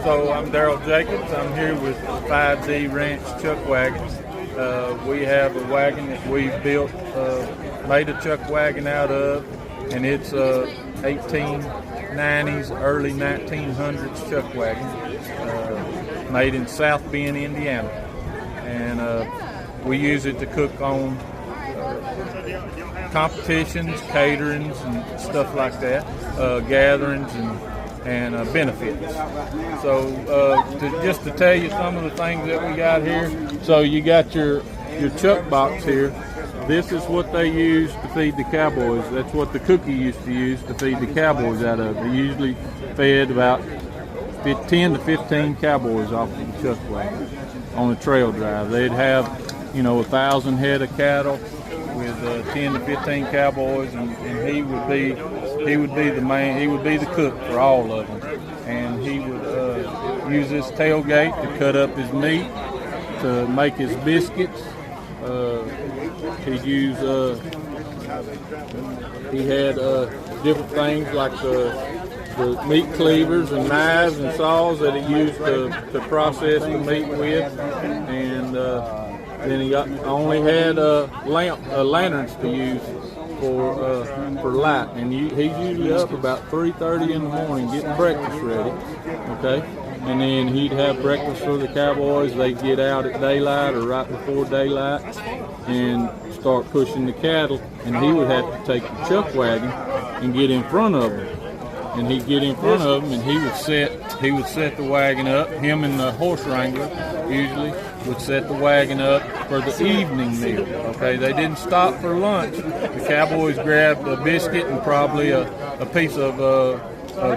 So I'm Daryl Jacobs. I'm here with 5D Ranch Chuckwagons. We have a wagon that we built, made a chuck wagon out of, and it's 1890s, early 1900s chuck wagon, made in South Bend, Indiana. And we use it to cook on competitions, caterings, and stuff like that, gatherings and benefits. So just to tell you some of the things that we got here. So you got your chuck box here. This is what they use to feed the cowboys. That's what the cookie used to use to feed the cowboys out of. They usually fed about 10 to 15 cowboys off of the chuck wagon on a trail drive. They'd have, 1,000 head of cattle with 10 to 15 cowboys, and he would be the cook for all of them. And he would use this tailgate to cut up his meat, to make his biscuits. He'd use he had different things like the meat cleavers and knives and saws that he used to process the meat with, and then he only had lanterns to use for light, and he's usually up about 3:30 in the morning getting breakfast ready. Okay, and then he'd have breakfast for the cowboys. They'd get out at daylight or right before daylight and start pushing the cattle, and he would have to take the chuck wagon and get in front of them. And he'd get in front of them, and he would set the wagon up. Him and the horse wrangler usually would set the wagon up for the evening meal. Okay, they didn't stop for lunch. The cowboys grabbed a biscuit and probably a piece of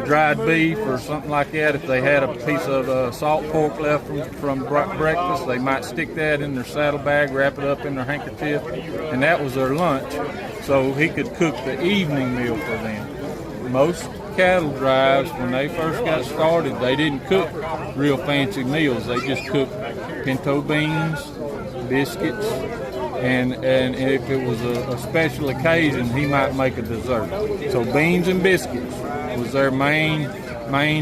dried beef or something like that. If they had a piece of salt pork left from breakfast, they might stick that in their saddlebag, wrap it up in their handkerchief, and that was their lunch. So he could cook the evening meal for them. Most cattle drives, when they first got started, they didn't cook real fancy meals. They just cooked pinto beans, biscuits, and if it was a special occasion, he might make a dessert. So beans and biscuits was their main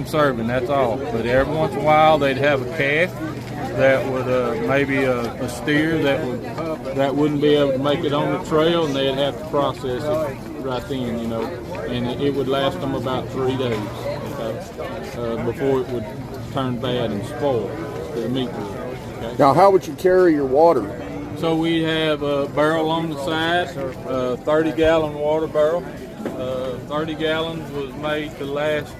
serving. That's all. But every once in a while, they'd have a calf that would maybe a steer that wouldn't be able to make it on the trail, and they'd have to process it right then, and it would last them about 3 days, before it would turn bad and spoil the meat. Okay? Now, how would you carry your water? So we have a barrel on the side, 30-gallon water barrel. 30 gallons was made to last